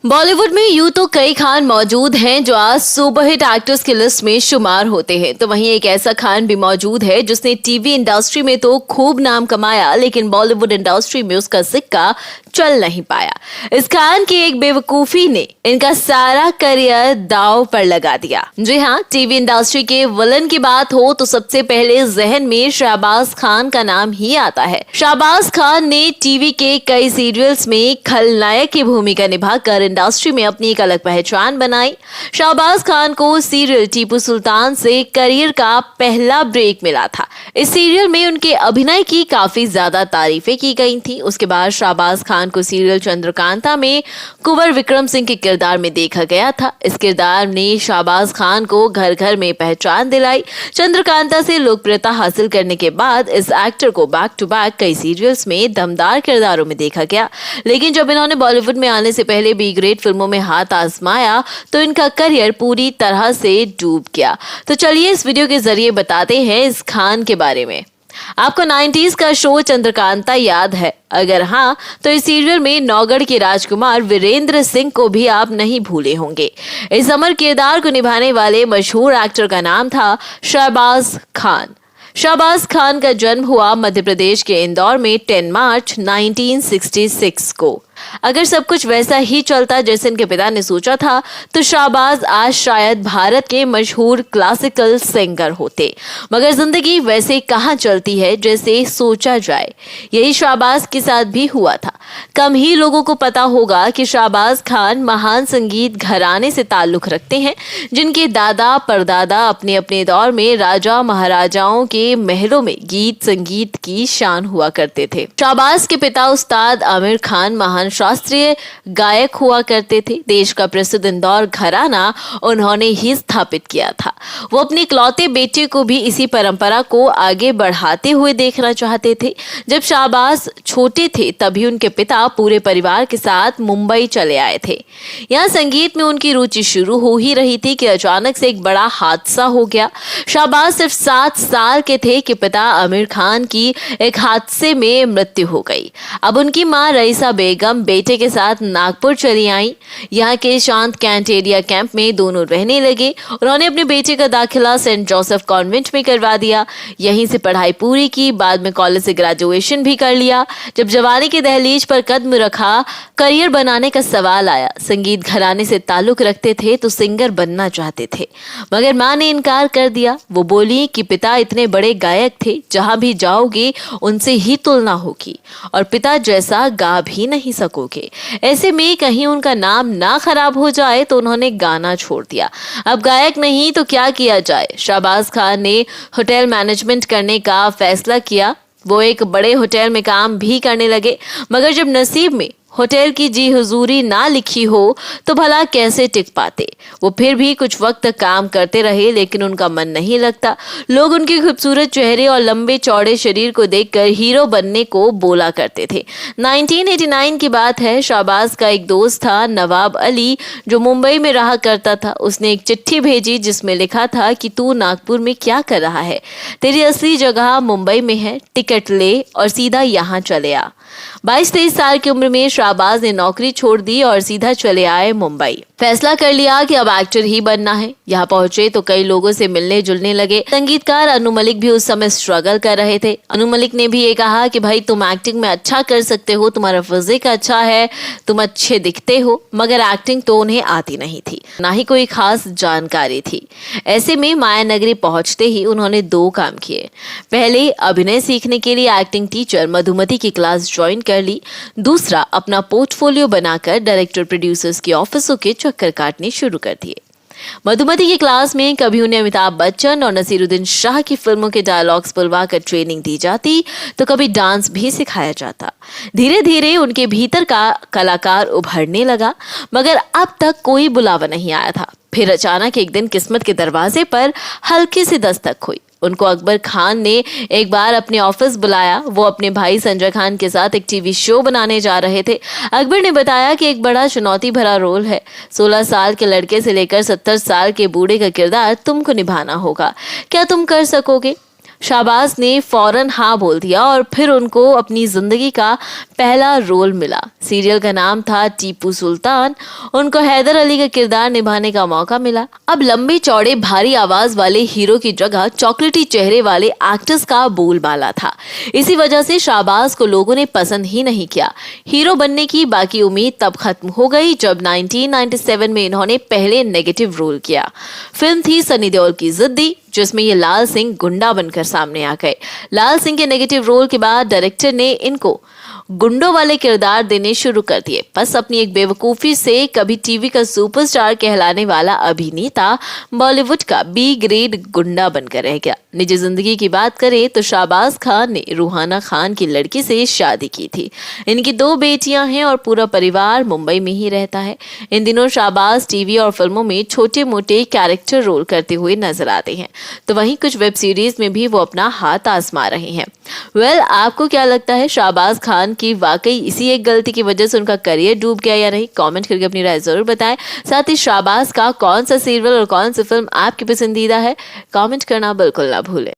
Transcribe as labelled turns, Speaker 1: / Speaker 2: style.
Speaker 1: बॉलीवुड में यूं तो कई खान मौजूद हैं जो आज सुपरहिट एक्टर्स की लिस्ट में शुमार होते हैं, तो वहीं एक ऐसा खान भी मौजूद है जिसने टीवी इंडस्ट्री में तो खूब नाम कमाया, लेकिन बॉलीवुड इंडस्ट्री में उसका सिक्का चल नहीं पाया। इस खान की एक बेवकूफी ने इनका सारा करियर दांव पर लगा दिया। जी हाँ, टीवी इंडस्ट्री के विलन की बात हो तो सबसे पहले जहन में शहबाज खान का नाम ही आता है। शहबाज खान ने टीवी के कई सीरियल्स में खलनायक की भूमिका निभाकर इंडस्ट्री में अपनी एक अलग पहचान बनाई। शहबाज खान को सीरियल टीपू सुल्तान से करियर का पहला ब्रेक मिला था। इस सीरियल में उनके अभिनय की काफी ज्यादा तारीफें की गई थी। उसके बाद शहबाज खान को सीरियल चंद्रकांता में कुंवर विक्रम सिंह के किरदार में देखा गया था। इस किरदार ने शहबाज खान को घर घर में पहचान दिलाई। चंद्रकांता से लोकप्रियता हासिल करने के बाद इस एक्टर को बैक टू बैक कई सीरियल्स में दमदार किरदारों में देखा गया, लेकिन जब इन्होंने बॉलीवुड में आने से पहले बी ग्रेड फिल्मों में हाथ आजमाया तो इनका करियर पूरी तरह से डूब गया। तो चलिए इस वीडियो के जरिए बताते हैं इस खान के बारे में। आपको 90s का शो चंद्रकांता याद है? अगर हाँ, तो इस सीरियल में नौगढ़ के राजकुमार वीरेंद्र सिंह को भी आप नहीं भूले होंगे। इस अमर किरदार को निभाने वाले मशहूर एक्टर का नाम था शहबाज खान। शहबाज खान का जन्म हुआ मध्य प्रदेश के इंदौर में 10 मार्च 1966 को। अगर सब कुछ वैसा ही चलता जैसे इनके पिता ने सोचा था तो शहबाज आज शायद भारत के मशहूर क्लासिकल सिंगर होते, मगर जिंदगी वैसे कहाँ चलती है जैसे सोचा जाए। यही शहबाज के साथ भी हुआ था। कम ही लोगों को पता होगा कि शहबाज खान महान संगीत घराने से ताल्लुक रखते हैं, जिनके दादा परदादा अपने अपने दौर में राजा महाराजाओं के महलों में गीत संगीत की शान हुआ करते थे। शहबाज के पिता उस्ताद आमिर खान महान शास्त्रीय गायक हुआ करते थे। देश का प्रसिद्ध इंदौर घराना उन्होंने ही स्थापित किया था। वो अपने इकलौते बेटे को भी इसी परंपरा को आगे बढ़ाते हुए देखना चाहते थे। जब शहबाज छोटे थे तभी उनके पिता पूरे परिवार के साथ मुंबई चले आए थे। यहाँ संगीत में उनकी रुचि शुरू हो ही रही थी कि अचानक से एक बड़ा हादसा हो गया। शहबाज सिर्फ 7 साल के थे कि पिता आमिर खान की एक हादसे में मृत्यु हो गई। अब उनकी माँ रईसा बेगम बेटे के साथ नागपुर चली आई। यहाँ के शांत कैंट एरिया कैंप में दोनों रहने लगे। उन्होंने अपने बेटे का दाखिला सेंट जोसेफ कॉन्वेंट में करवा दिया। यहीं से पढ़ाई पूरी की, बाद में कॉलेज से ग्रेजुएशन भी कर लिया। जब जवानी की दहलीज पर कदम रखा, करियर बनाने का सवाल आया। संगीत घराने से ताल्लुक रखते थे तो सिंगर बनना चाहते थे, मगर माँ ने इनकार कर दिया। वो बोली कि पिता इतने बड़े गायक थे, जहां भी जाओगे उनसे ही तुलना होगी और पिता जैसा गा भी नहीं सकोगे। ऐसे में कहीं उनका नाम ना खराब हो जाए तो उन्होंने गाना छोड़ दिया। अब गायक नहीं तो क्या किया जाए? शहबाज खान ने होटल मैनेजमेंट करने का फैसला किया। वो एक बड़े होटल में काम भी करने लगे, मगर जब नसीब में होटल की जी हुजूरी ना लिखी हो तो भला कैसे टिक पाते। वो फिर भी कुछ वक्त तक काम करते रहे, लेकिन उनका मन नहीं लगता। लोग उनके खूबसूरत चेहरे और लंबे चौड़े शरीर को देखकर हीरो बनने को बोला करते थे। 1989 की बात है। शहबाज का एक दोस्त था नवाब अली, जो मुंबई में रहा करता था। उसने एक चिट्ठी भेजी जिसमें लिखा था कि तू नागपुर में क्या कर रहा है, तेरी असली जगह मुंबई में है, टिकट ले और सीधा यहाँ चले आ। 22-23 साल की उम्र में शहबाज ने नौकरी छोड़ दी और सीधा चले आए मुंबई। फैसला कर लिया कि अब एक्टर ही बनना है। यहाँ पहुंचे तो कई लोगों से मिलने जुलने लगे। संगीतकार अनु मलिक भी उस समय स्ट्रगल कर रहे थे। अनु मलिक ने भी ये कहा कि भाई तुम एक्टिंग में अच्छा कर सकते हो, तुम्हारा फिजिक अच्छा है, तुम अच्छे दिखते हो, मगर एक्टिंग तो उन्हें आती नहीं थी, ना ही कोई खास जानकारी थी। ऐसे में माया नगरी पहुंचते ही उन्होंने 2 काम किए। पहले अभिनय सीखने के लिए एक्टिंग टीचर मधुमति की क्लास ज्वाइन कर ली। दूसरा, अपना पोर्टफोलियो बनाकर डायरेक्टर प्रोड्यूसर्स के ऑफिसों के चक्कर काटने शुरू कर दिए। मधुमति की क्लास में कभी उन्हें अमिताभ बच्चन और नसीरुद्दीन शाह की फिल्मों के डायलॉग्स बुलवाकर ट्रेनिंग दी जाती तो कभी डांस भी सिखाया जाता। धीरे धीरे उनके भीतर का कलाकार उभरने लगा, मगर अब तक कोई बुलावा नहीं आया था। फिर अचानक एक दिन किस्मत के दरवाजे पर हल्की सी दस्तक हुई। उनको अकबर खान ने एक बार अपने ऑफिस बुलाया। वो अपने भाई संजय खान के साथ एक टीवी शो बनाने जा रहे थे। अकबर ने बताया कि एक बड़ा चुनौती भरा रोल है। 16 साल के लड़के से लेकर 70 साल के बूढ़े का किरदार तुमको निभाना होगा। क्या तुम कर सकोगे? शाहबाज ने फौरन हाँ बोल दिया और फिर उनको अपनी जिंदगी का पहला रोल मिला। सीरियल का नाम था टीपू सुल्तान। उनको हैदर अली का किरदार निभाने का मौका मिला। अब लंबे चौड़े भारी आवाज वाले हीरो की जगह चॉकलेटी चेहरे वाले एक्टर्स का बोलबाला था। इसी वजह से शाहबाज को लोगों ने पसंद ही नहीं किया। हीरो बनने की बाकी उम्मीद तब खत्म हो गई जब 1997 में इन्होंने पहले नेगेटिव रोल किया। फिल्म थी सनी देओल की जिद्दी, जिसमें ये लाल सिंह गुंडा बनकर सामने आ गए। लाल सिंह के नेगेटिव रोल के बाद डायरेक्टर ने इनको गुंडों वाले किरदार देने शुरू कर दिए। बस अपनी एक बेवकूफी से कभी टीवी का सुपरस्टार कहलाने वाला अभिनेता बॉलीवुड का बी ग्रेड गुंडा बनकर रह गया। निजी जिंदगी की बात करें तो शाहबाज खान ने रूहाना खान की लड़की से शादी की थी। इनकी 2 बेटियां हैं और पूरा परिवार मुंबई में ही रहता है। इन दिनों शाहबाज टीवी और फिल्मों में छोटे मोटे कैरेक्टर रोल करते हुए नजर आते हैं, तो वहीं कुछ वेब सीरीज में भी वो अपना हाथ आजमा रहे हैं। आपको क्या लगता है, शाहबाज खान की वाकई इसी एक गलती की वजह से उनका करियर डूब गया या नहीं? कमेंट करके अपनी राय जरूर बताएं। साथ ही शाहबाज का कौन सा सीरियल और कौन सी फिल्म आपकी पसंदीदा है, कमेंट करना बिल्कुल ना भूलें।